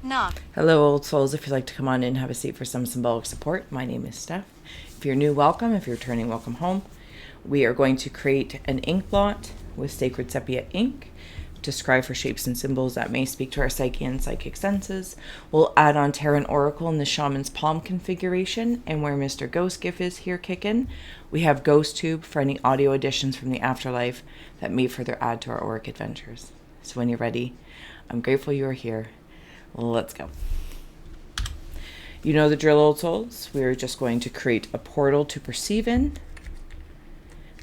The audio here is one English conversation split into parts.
Knock. Hello, old souls. If you'd like to come on in, have a seat for some symbolic support. My name is Steph. If you're new, welcome. If you're returning, welcome home. We are going to create an Inkblot with Sacred Sepia ink to scry for shapes and symbols that may speak to our psyche and psychic senses. We'll add on Tarot and Oracle in the Shaman's Palm configuration, and where Mr. Ghost Gift is here kicking, we have Ghost Tube for any audio additions from the afterlife that may further add to our auric adventures. So when you're ready, I'm grateful you are here. Let's go. You know the drill, old souls. We are just going to create a portal to perceive in.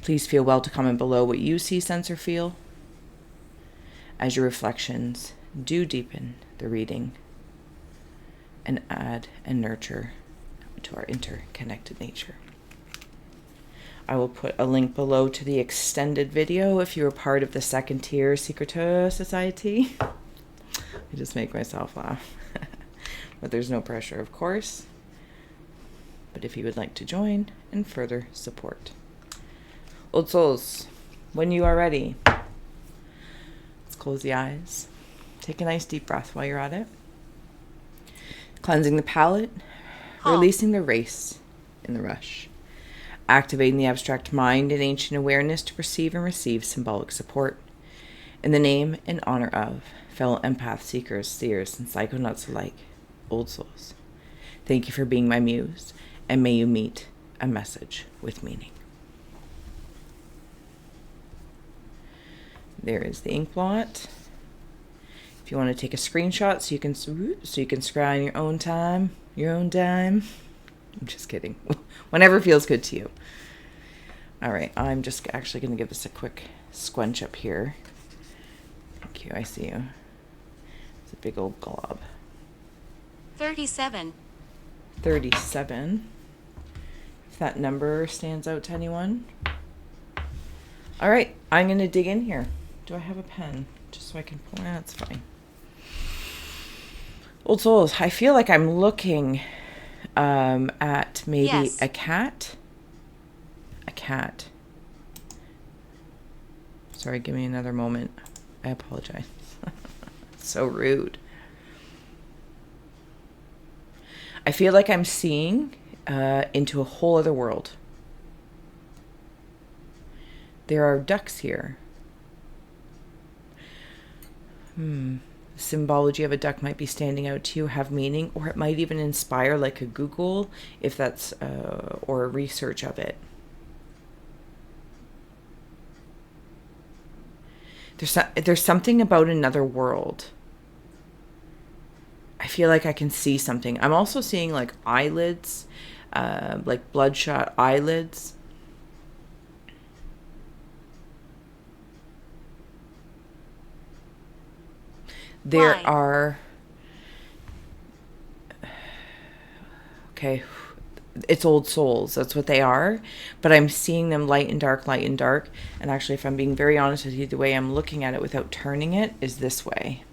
Please feel well to comment below what you see, sense, or feel as your reflections do deepen the reading and add and nurture to our interconnected nature. I will put a link below to the extended video if you are part of the second tier Secret Society. I just make myself laugh. But there's no pressure, of course. But if you would like to join and further support. Old souls, when you are ready, let's close the eyes. Take a nice deep breath while you're at it. Cleansing the palate, releasing the race in the rush. Activating the abstract mind and ancient awareness to perceive and receive symbolic support. In the name and honor of fellow empath seekers, seers, and psychonauts alike, old souls, thank you for being my muse, and may you meet a message with meaning. There is the Inkblot. If you want to take a screenshot so you can scry on your own time, I'm just kidding. Whenever feels good to you. All right, I'm just actually going to give this a quick squench up here. Thank you, I see you. It's a big old glob. 37. 37. If that number stands out to anyone. All right, I'm going to dig in here. Do I have a pen? Just so I can pull it. That's fine. Old souls, I feel like I'm looking at maybe a cat. A cat. Sorry, give me another moment. I apologize. So rude. I feel like I'm seeing into a whole other world. There are ducks here. The symbology of a duck might be standing out to you, have meaning, or it might even inspire like a Google, if that's, or a research of it. There's something about another world. I feel like I can see something. I'm also seeing like eyelids, like bloodshot eyelids. There are, okay, it's old souls. That's what they are. But I'm seeing them light and dark, light and dark. And actually, if I'm being very honest with you, the way I'm looking at it without turning it is this way.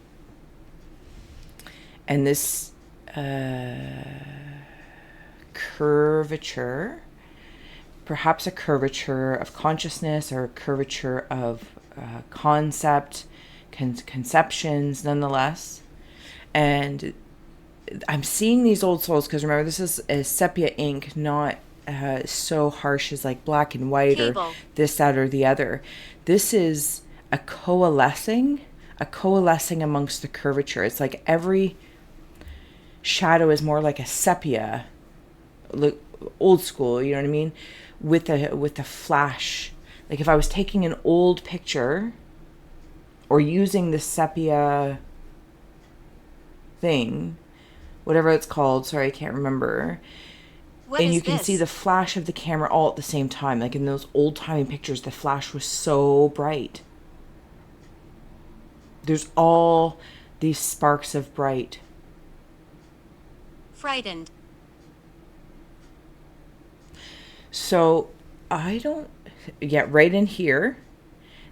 And this curvature, perhaps a curvature of consciousness or a curvature of concept, conceptions nonetheless. And I'm seeing these old souls because remember, this is a sepia ink, not so harsh as like black and white or this, that, or the other. This is a coalescing amongst the curvature. It's like every shadow is more like a sepia, old school, you know what I mean, with a flash. Like if I was taking an old picture or using the sepia thing, whatever it's called, sorry, I can't remember. And you can see the flash of the camera all at the same time. Like in those old-timey pictures, the flash was so bright. There's all these sparks of bright. Frightened. So I don't, yeah, right in here,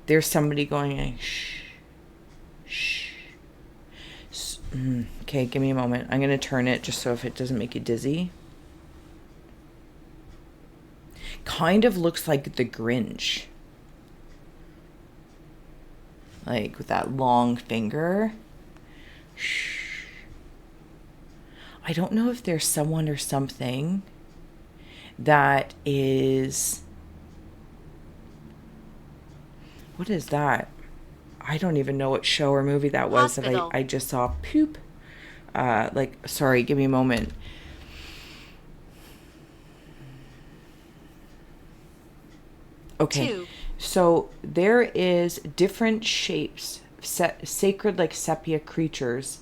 there's somebody going, like, shh, shh. Okay, give me a moment. I'm going to turn it just so if it doesn't make you dizzy. Kind of looks like the Grinch. Like with that long finger. Shh. I don't know if there's someone or something that is, what is that? I don't even know what show or movie that was Hospital. that I just saw poop. Sorry, give me a moment. Okay, 2. so there is different shapes, sacred like sepia creatures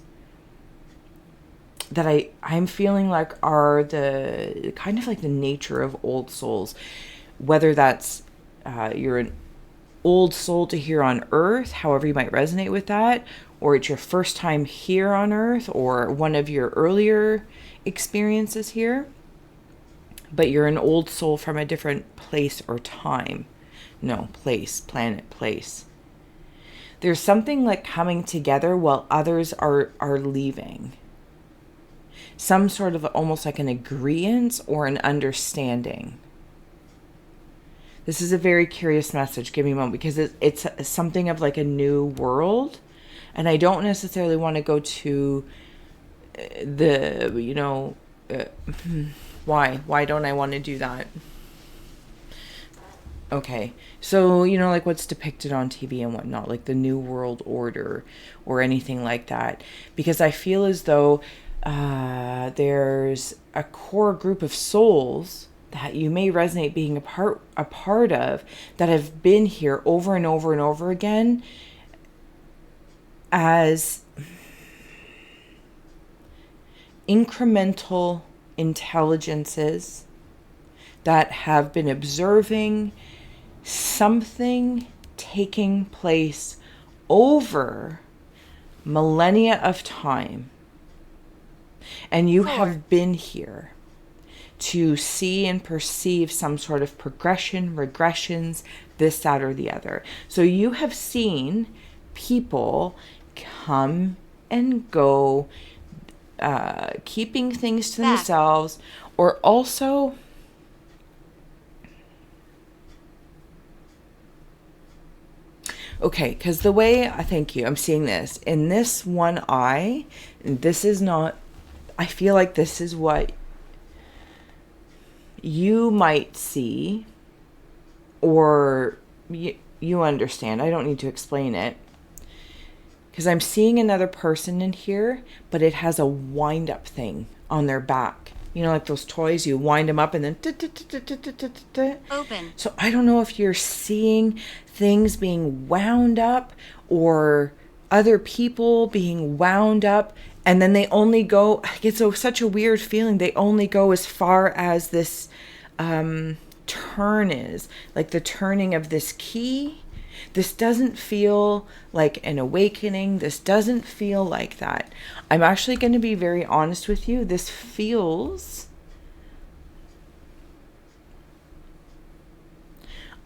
that I'm feeling like are the kind of like the nature of old souls, whether that's you're an old soul to here on earth, however you might resonate with that, or it's your first time here on earth, or one of your earlier experiences here, but you're an old soul from a different place or time. No, place, planet, place. There's something like coming together while others are leaving. Some sort of almost like an agreement or an understanding. This is a very curious message. Give me a moment, because it's something of like a new world. And I don't necessarily want to go to the, why don't I want to do that? Okay, so like what's depicted on TV and whatnot, like the New World Order or anything like that, because I feel as though there's a core group of souls that you may resonate being a part of, that have been here over and over and over again as incremental intelligences that have been observing something taking place over millennia of time. And you 4. have been here to see and perceive some sort of progression, regressions, this, that, or the other. So you have seen people come and go, keeping things to themselves, or also okay, because the way, thank you, I'm seeing this in this one eye, this is not, I feel like this is what you might see, or you understand. I don't need to explain it, because I'm seeing another person in here, but it has a wind up thing on their back. Like those toys, you wind them up and then Open. So I don't know if you're seeing things being wound up, or other people being wound up, and then they only go, it's such a weird feeling, they only go as far as this turn is, like the turning of this key. This doesn't feel like an awakening. This doesn't feel like that. I'm actually going to be very honest with you. This feels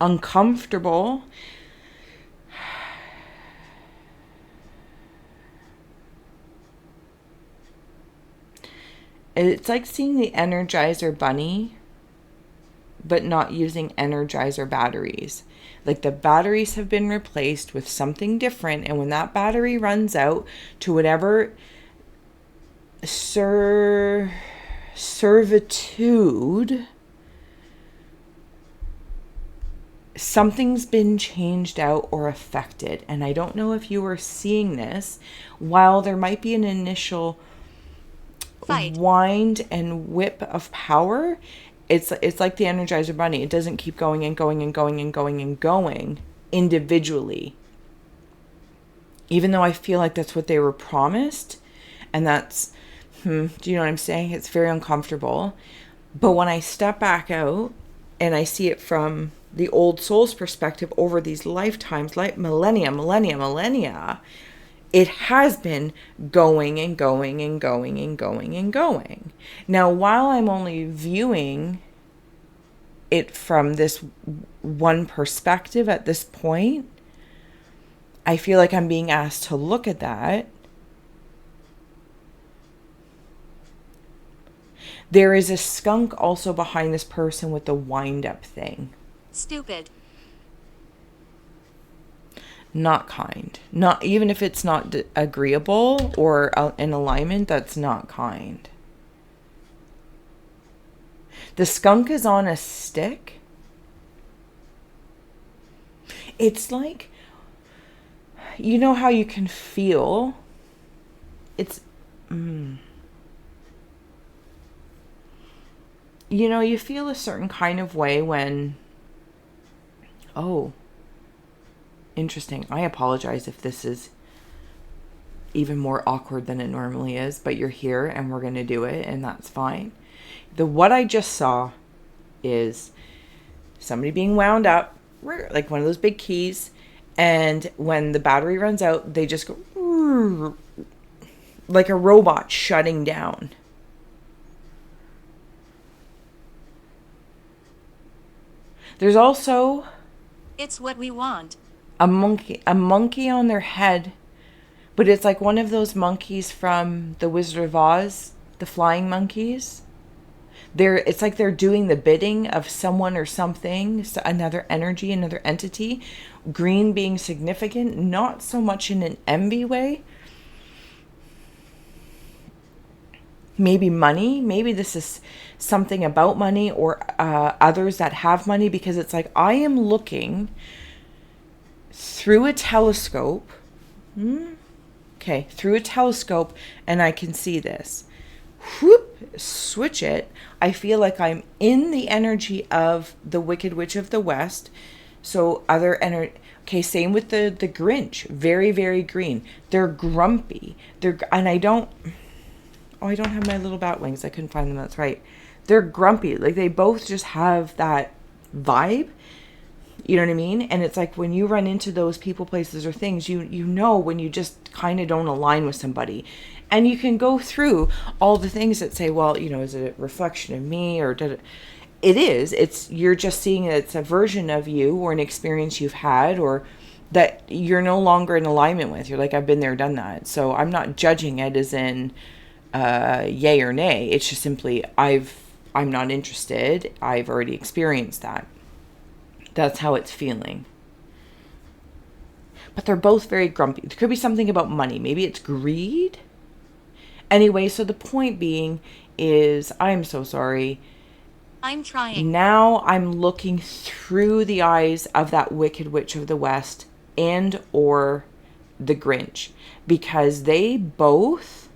uncomfortable. It's like seeing the Energizer Bunny, but not using Energizer batteries. Like the batteries have been replaced with something different, and when that battery runs out to whatever servitude, something's been changed out or affected. And I don't know if you are seeing this. While there might be an initial Fight. wind and whip of power, it's like the Energizer Bunny. It doesn't keep going and going and going and going and going individually. Even though I feel like that's what they were promised, and that's, do you know what I'm saying? It's very uncomfortable. But when I step back out and I see it from the old soul's perspective over these lifetimes, like millennia, it has been going and going and going and going and going. Now, while I'm only viewing it from this one perspective at this point, I feel like I'm being asked to look at that. There is a skunk also behind this person with the wind-up thing. Stupid. Not kind. Not even if it's not agreeable or in alignment, that's not kind. The skunk is on a stick. It's like, you know how you can feel, it's, you know, you feel a certain kind of way when, oh, interesting. I apologize if this is even more awkward than it normally is, but you're here and we're going to do it, and that's fine. What I just saw is somebody being wound up, like one of those big keys, and when the battery runs out, they just go like a robot shutting down. There's also, It's what we want. a monkey on their head, but it's like one of those monkeys from The Wizard of Oz, the flying monkeys. It's like they're doing the bidding of someone or something, another energy, another entity. Green being significant, not so much in an envy way. Maybe money. Maybe this is something about money or others that have money, because it's like I am looking through a telescope. Okay, through a telescope, and I can see this. Whoop, switch it. I feel like I'm in the energy of the Wicked Witch of the West. So other energy. Okay, same with the Grinch. Very, very green. They're grumpy. And I don't have my little bat wings. I couldn't find them. That's right. They're grumpy. Like they both just have that vibe. You know what I mean? And it's like when you run into those people, places, or things, you know when you just kind of don't align with somebody. And you can go through all the things that say, well, you know, is it a reflection of me, or did it? It is. You're just seeing it's a version of you or an experience you've had, or that you're no longer in alignment with. You're like, I've been there, done that. So I'm not judging it as in yay or nay. It's just simply I'm not interested. I've already experienced that. That's how it's feeling. But they're both very grumpy. There could be something about money. Maybe it's greed. Anyway, so the point being is, I'm so sorry. I'm trying. Now I'm looking through the eyes of that Wicked Witch of the West and or the Grinch, because they both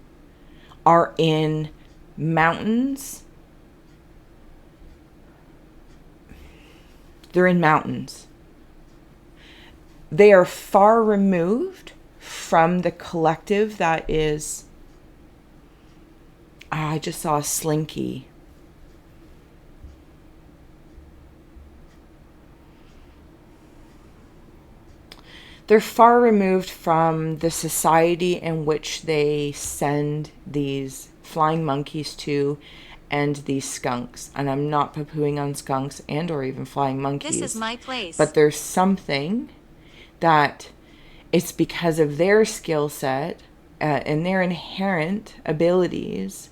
are in mountains. They're in mountains. They are far removed from the collective that is... I just saw a slinky. They're far removed from the society in which they send these flying monkeys to, and these skunks. And I'm not poo-pooing on skunks and or even flying monkeys. This is my place. But there's something that it's because of their skill set and their inherent abilities.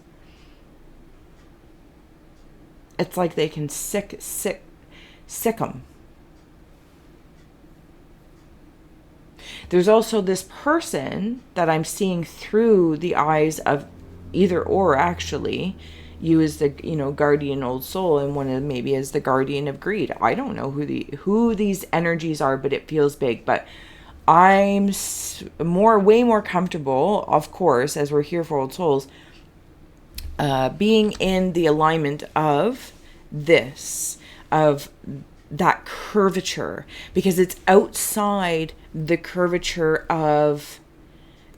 It's like they can sick them. There's also this person that I'm seeing through the eyes of either or, actually. You as the, guardian old soul, and one of them maybe as the guardian of greed. I don't know who these energies are, but it feels big. But I'm way more comfortable, of course, as we're here for old souls, being in the alignment of this, of that curvature, because it's outside the curvature of,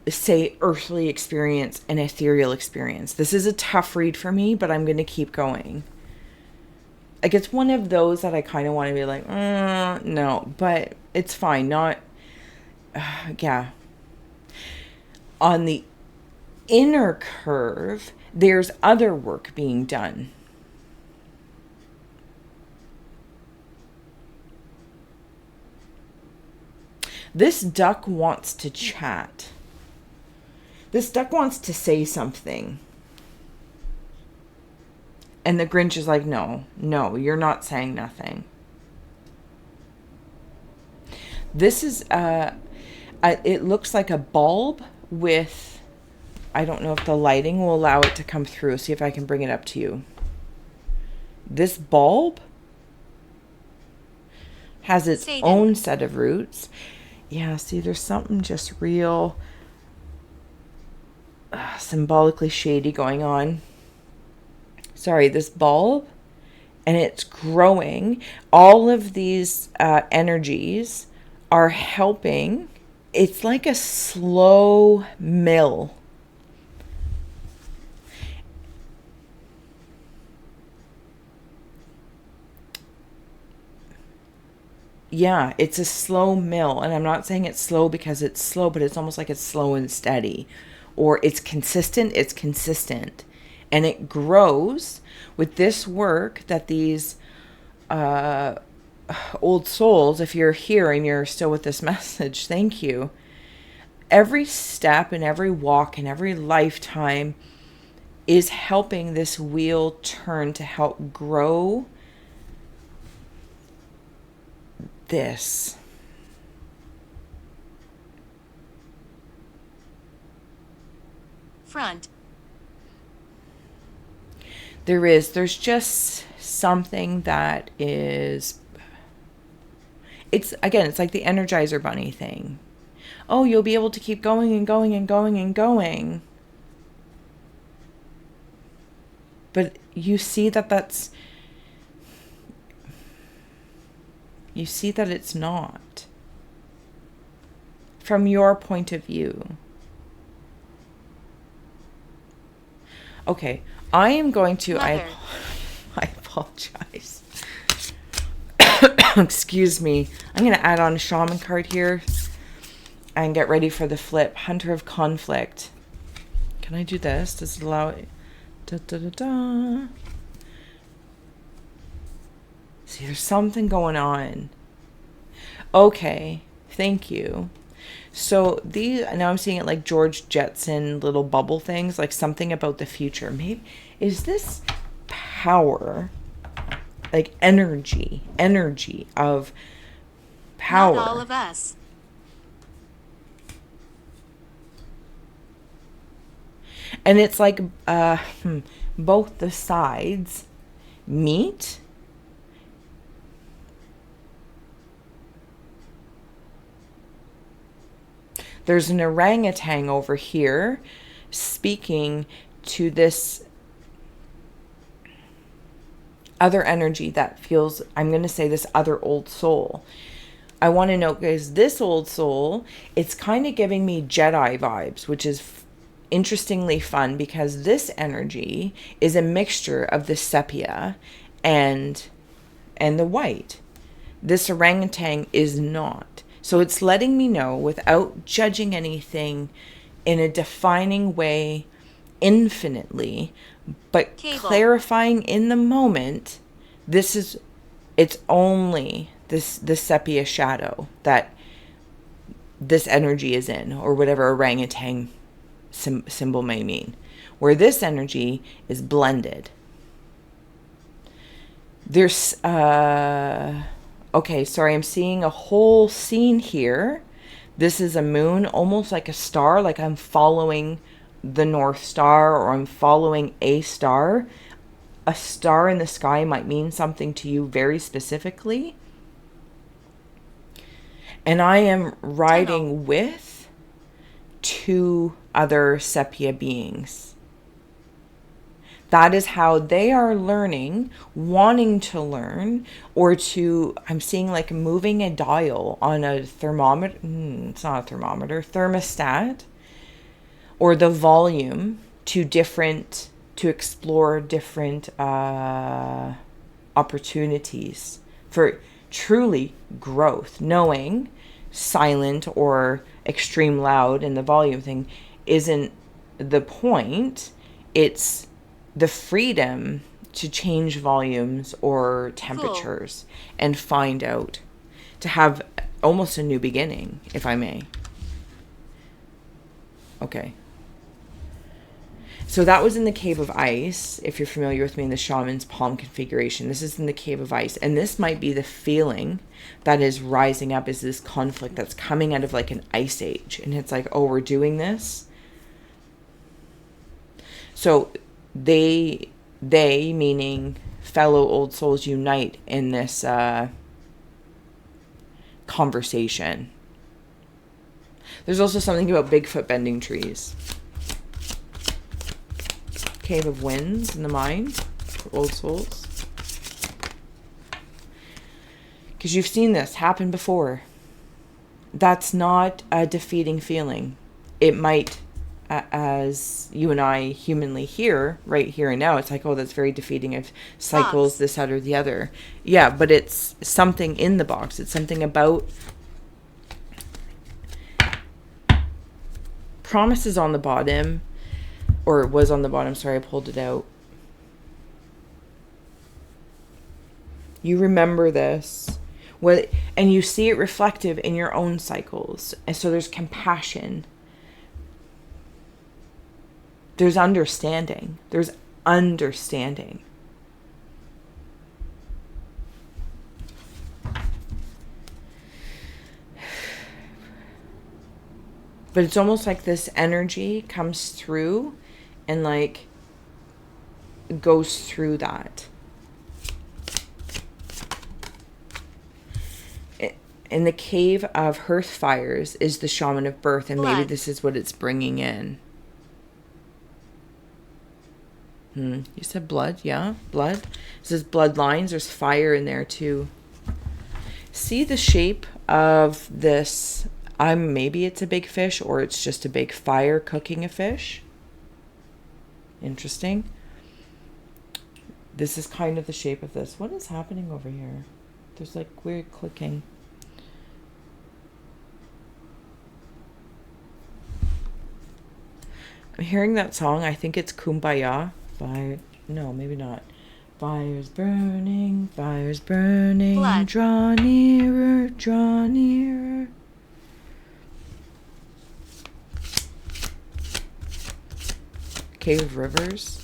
say, earthly experience and ethereal experience. This is a tough read for me, but I'm going to keep going. Like, it's one of those that I kind of want to be like, no, but it's fine. Yeah. On the inner curve, there's other work being done. This duck wants to chat. This duck wants to say something. And the Grinch is like, no, you're not saying nothing. This is, it looks like a bulb with, I don't know if the lighting will allow it to come through. See if I can bring it up to you. This bulb has its Satan. own set of roots. Yeah, see, there's something just real symbolically shady going on. Sorry, this bulb, and it's growing. All of these energies are helping. It's like a slow mill. Yeah, it's a slow mill. And I'm not saying it's slow because it's slow, but it's almost like it's slow and steady. Or it's consistent, And it grows with this work that these old souls, if you're here and you're still with this message, thank you. Every step and every walk and every lifetime is helping this wheel turn to help grow this. Front. There's just something that is, it's like the Energizer Bunny thing. Oh, you'll be able to keep going and going and going and going. But you see that it's not. From your point of view. Okay, I am going to, I apologize. Excuse me. I'm going to add on a shaman card here and get ready for the flip. Hunter of Conflict. Can I do this? Does it allow it? Da, da, da, da. See, there's something going on. Okay, thank you. So these, now I'm seeing it like George Jetson little bubble things, like something about the future. Maybe, is this power, like energy of power? Not all of us. And it's like both the sides meet. There's an orangutan over here speaking to this other energy that feels, I'm going to say, this other old soul. I want to note, guys, this old soul, it's kind of giving me Jedi vibes, which is interestingly fun because this energy is a mixture of the sepia and the white. This orangutan is not. So it's letting me know, without judging anything in a defining way infinitely, but clarifying in the moment, it's only the sepia shadow that this energy is in, or whatever orangutan symbol may mean, where this energy is blended. There's okay, sorry, I'm seeing a whole scene here. This is a moon, almost like a star, like I'm following the North Star, or I'm following a star. A star in the sky might mean something to you very specifically. And I am riding with two other sepia beings. That is how they are learning, wanting to learn, or to, I'm seeing like moving a dial on a thermometer. It's not a thermometer, thermostat, or the volume to explore different opportunities for truly growth, knowing silent or extreme loud and the volume thing isn't the point. It's the freedom to change volumes or temperatures and find out, to have almost a new beginning, if I may. Okay. So that was in the Cave of Ice. If you're familiar with me in the Shaman's Palm configuration, this is in the Cave of Ice. And this might be the feeling that is rising up, is this conflict that's coming out of like an ice age. And it's like, oh, we're doing this. So they, meaning fellow old souls, unite in this conversation. There's also something about Bigfoot bending trees. Cave of Winds in the mind for old souls. Because you've seen this happen before. That's not a defeating feeling. It might, as you and I humanly hear, right here and now, it's like, oh, that's very defeating. Of cycles, Box. this, that, or the other. Yeah, but it's something in the box. It's something about promises on the bottom, or it was on the bottom. Sorry, I pulled it out. You remember this. And you see it reflective in your own cycles. And so there's compassion. There's understanding. There's understanding. But it's almost like this energy comes through and like goes through that. In the cave of hearth fires is the shaman of birth, and maybe this is what it's bringing in. You said blood, yeah, blood. It says bloodlines. There's fire in there too. See the shape of this. Maybe it's a big fish, or it's just a big fire cooking a fish. Interesting. This is kind of the shape of this. What is happening over here? There's like weird clicking. I'm hearing that song. I think it's Kumbaya by... No, maybe not. Fires burning, Blood. draw nearer, draw nearer. Cave of Rivers.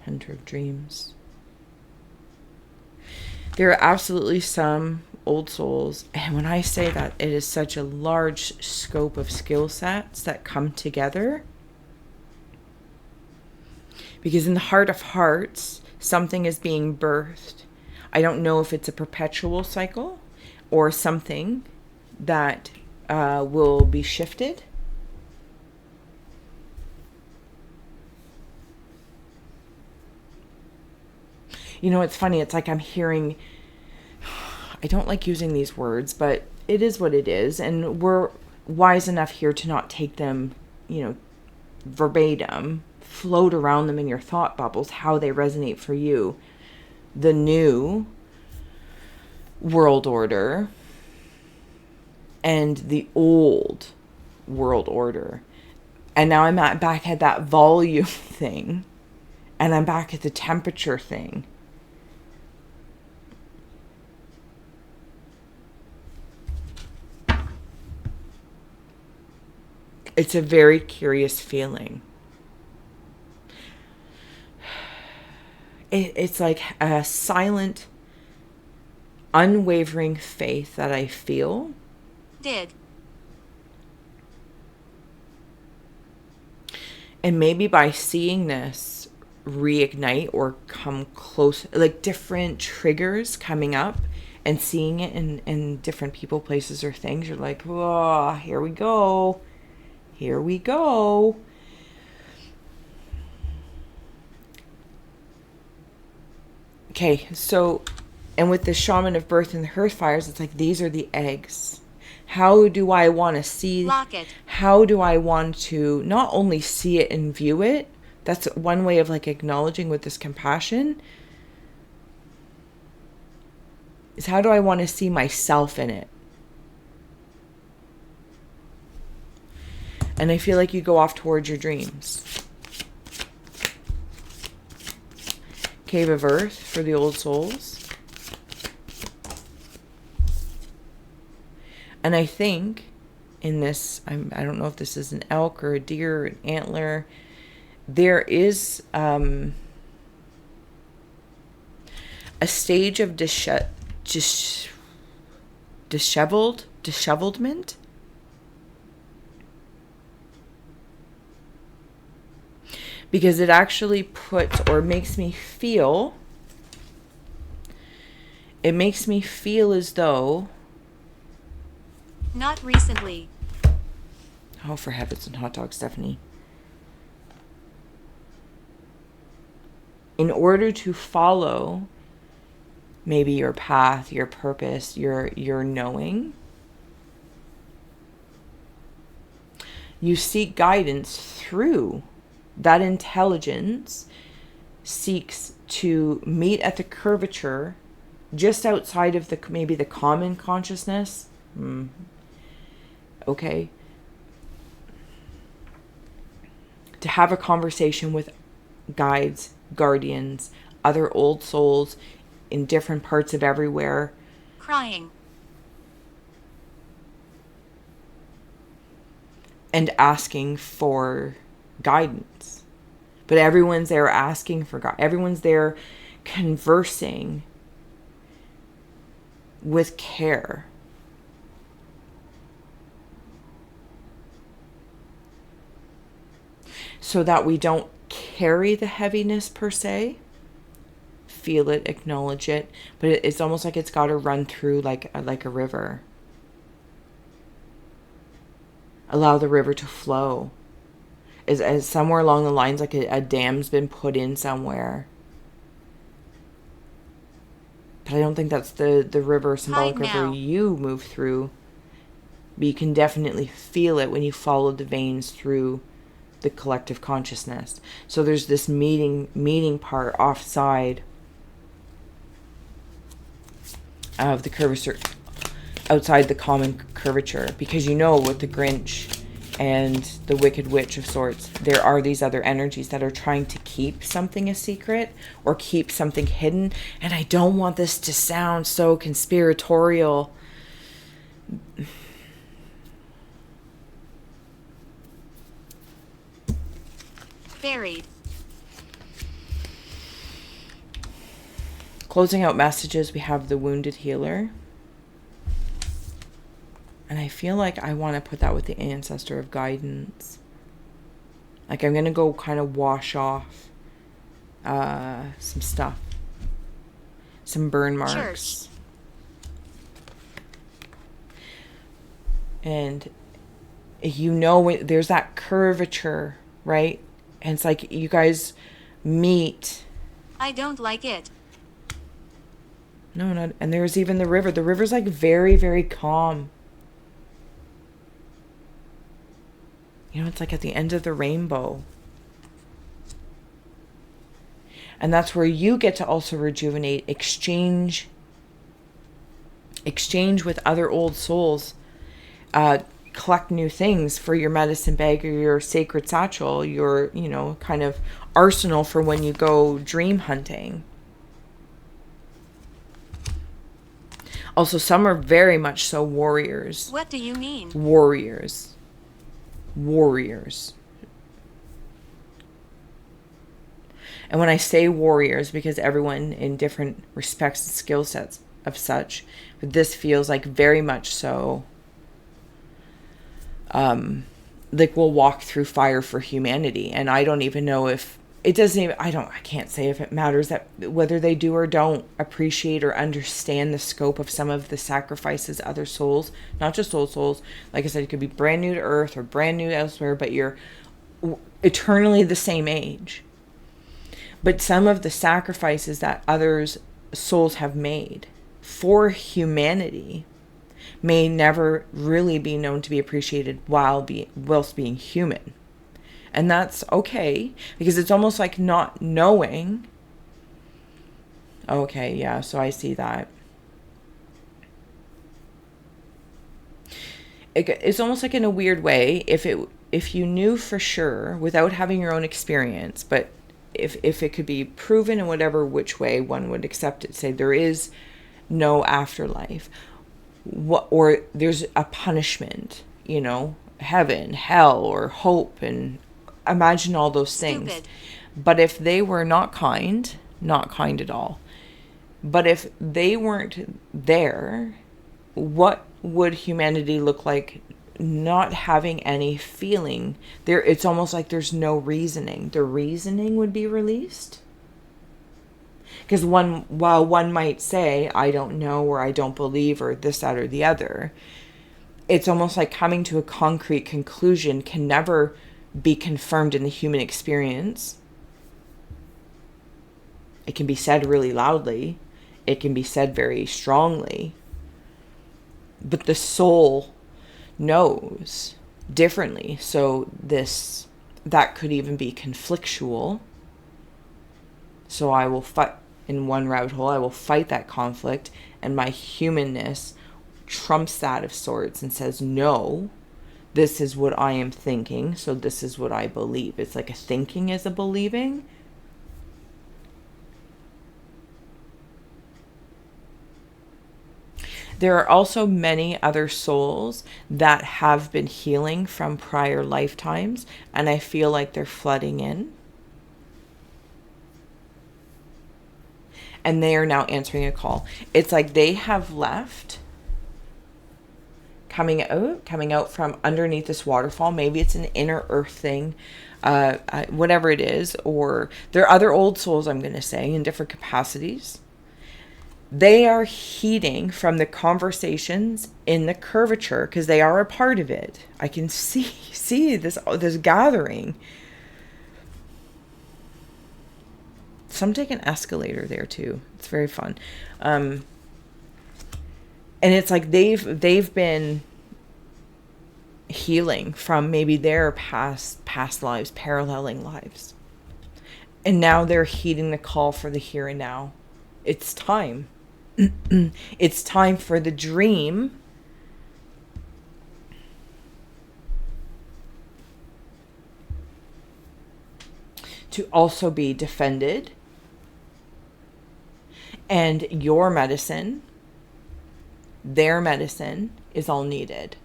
Hunter of Dreams. There are absolutely some old souls, and when I say that, it is such a large scope of skill sets that come together, because in the heart of hearts something is being birthed. I don't know if it's a perpetual cycle or something that will be shifted. You know, it's funny, it's like I'm hearing, I don't like using these words, but it is what it is. And we're wise enough here to not take them, verbatim, float around them in your thought bubbles, how they resonate for you. The new world order and the old world order. And now I'm back at that volume thing, and I'm back at the temperature thing. It's a very curious feeling. It's like a silent, unwavering faith that I feel. And maybe by seeing this reignite or come close, like different triggers coming up, and seeing it in different people, places, or things, you're like, oh, here we go. Here we go. Okay, so, and with the shaman of birth and the hearth fires, it's like, these are the eggs. How do I want to see? Lock it. How do I want to not only see it and view it? That's one way of like acknowledging with this compassion. Is how do I want to see myself in it? And I feel like you go off towards your dreams. Cave of Earth for the old souls. And I think in this, I don't know if this is an elk or a deer or an antler, there is a stage of disheveledment. because it actually puts, or makes me feel, as though, not recently. oh, for heavens and hot dogs, Stephanie. In order to follow maybe your path, your purpose, your knowing, you seek guidance through that intelligence, seeks to meet at the curvature just outside of maybe the common consciousness. Okay. To have a conversation with guides, guardians, other old souls in different parts of everywhere. Crying. And asking for guidance. But everyone's there asking for God. Everyone's there conversing with care. So that we don't carry the heaviness per se. Feel it, acknowledge it. But it's almost like it's got to run through like a river. Allow the river to flow. As somewhere along the lines, like a dam's been put in somewhere. But I don't think that's the river, symbolic river you move through. But you can definitely feel it when you follow the veins through the collective consciousness. So there's this meeting part offside of the curvature, outside the common curvature, because with the Grinch and the Wicked Witch of sorts, there are these other energies that are trying to keep something a secret or keep something hidden. And I don't want this to sound so conspiratorial. Buried. Closing out messages, we have the Wounded Healer. And I feel like I want to put that with the Ancestor of Guidance. Like I'm going to go kind of wash off some stuff. Some burn marks. Cheers. And there's that curvature, right? And it's like you guys meet. I don't like it. No, not. And there's even the river. The river's like very, very calm. It's like at the end of the rainbow. And that's where you get to also rejuvenate, exchange with other old souls, collect new things for your medicine bag or your sacred satchel, your, kind of arsenal for when you go dream hunting. Also, some are very much so warriors. What do you mean? Warriors. And when I say warriors, because everyone in different respects and skill sets of such, but this feels like very much so, like we'll walk through fire for humanity. And I don't even know if it doesn't even, I can't say if it matters that whether they do or don't appreciate or understand the scope of some of the sacrifices other souls, not just old souls, like I said, it could be brand new to Earth or brand new elsewhere, but you're eternally the same age. But some of the sacrifices that others souls have made for humanity may never really be known to be appreciated whilst being human. And that's okay, because it's almost like not knowing. Okay, yeah, so I see that. It's almost like in a weird way, if you knew for sure without having your own experience, but if it could be proven in whatever which way one would accept it, say there is no afterlife, or there's a punishment, heaven, hell, or hope, and imagine all those things. Stupid. But if they were not kind at all, but if they weren't there, what would humanity look like not having any feeling there. It's almost like there's no reasoning. The reasoning would be released, because while one might say I don't know, or I don't believe, or this, that, or the other, it's almost like coming to a concrete conclusion can never be confirmed in the human experience. It can be said really loudly, it can be said very strongly, but the soul knows differently. So that could even be conflictual. So I will fight in one rabbit hole, I will fight that conflict, and my humanness trumps that of sorts and says, no, this is what I am thinking, so this is what I believe. It's like a thinking is a believing. There are also many other souls that have been healing from prior lifetimes, and I feel like they're flooding in. And they are now answering a call. It's like they have left, coming out from underneath this waterfall. Maybe it's an inner earth thing, whatever it is, or there are other old souls, I'm going to say, in different capacities. They are heeding from the conversations in the curvature, because they are a part of it. I can see this gathering. Some take an escalator there too. It's very fun. And it's like they've been healing from maybe their past lives, paralleling lives. And now they're heeding the call for the here and now. It's time. It's time for the dream to also be defended. And your medicine, their medicine, is all needed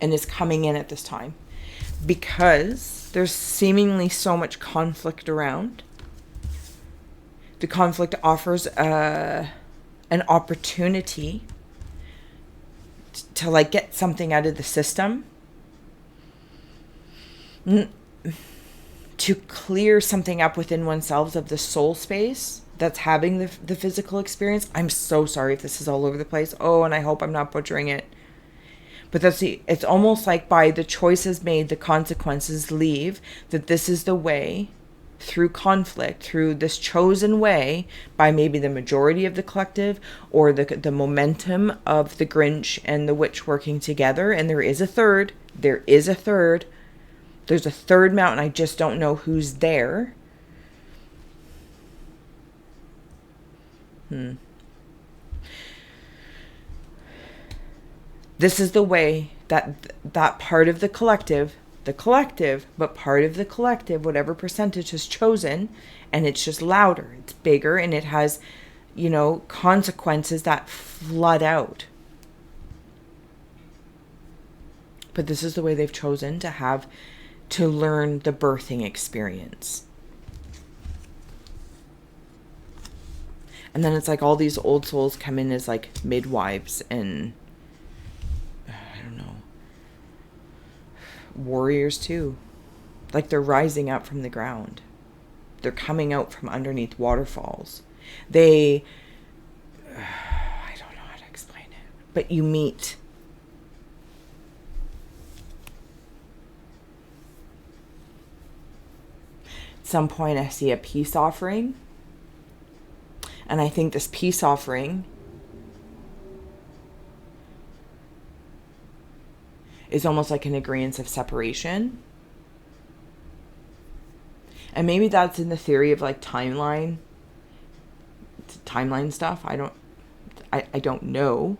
and is coming in at this time, because there's seemingly so much conflict around. The conflict offers an opportunity to like get something out of the system, to clear something up within oneself of the soul space that's having the physical experience. I'm so sorry if this is all over the place. Oh, and I hope I'm not butchering it. But it's almost like by the choices made, the consequences leave, that this is the way through conflict, through this chosen way by maybe the majority of the collective, or the momentum of the Grinch and the witch working together. And there's a third mountain. I just don't know who's there. This is the way that part of the collective, but part of the collective, whatever percentage has chosen, and it's just louder, it's bigger, and it has, consequences that flood out. But this is the way they've chosen to learn the birthing experience. And then it's like all these old souls come in as like midwives and warriors too. Like they're rising up from the ground. They're coming out from underneath waterfalls. I don't know how to explain it, but you meet. At some point I see a peace offering. And I think this peace offering is almost like an agreement of separation. And maybe that's in the theory of like timeline stuff. I don't know.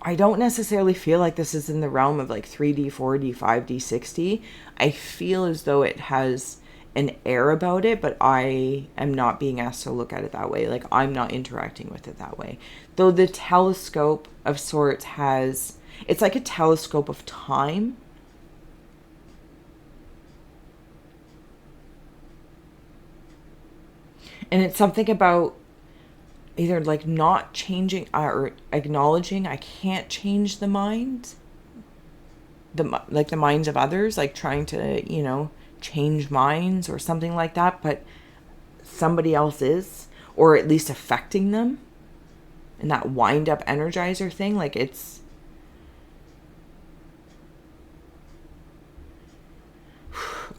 I don't necessarily feel like this is in the realm of like 3D, 4D, 5D, 6D. I feel as though it has an air about it, but I am not being asked to look at it that way. Like I'm not interacting with it that way. Though the telescope of sorts it's like a telescope of time. And it's something about either like not changing or acknowledging I can't change the mind, the minds of others, like trying to, you know, change minds or something like that, but somebody else is, or at least affecting them. And that wind up energizer thing, like it's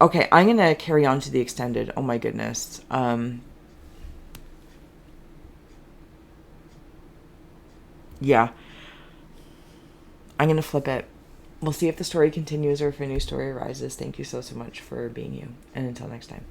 okay. I'm gonna carry on to the extended. Oh my goodness. Yeah, I'm gonna flip it. We'll see if the story continues or if a new story arises. Thank you so much for being you, and until next time.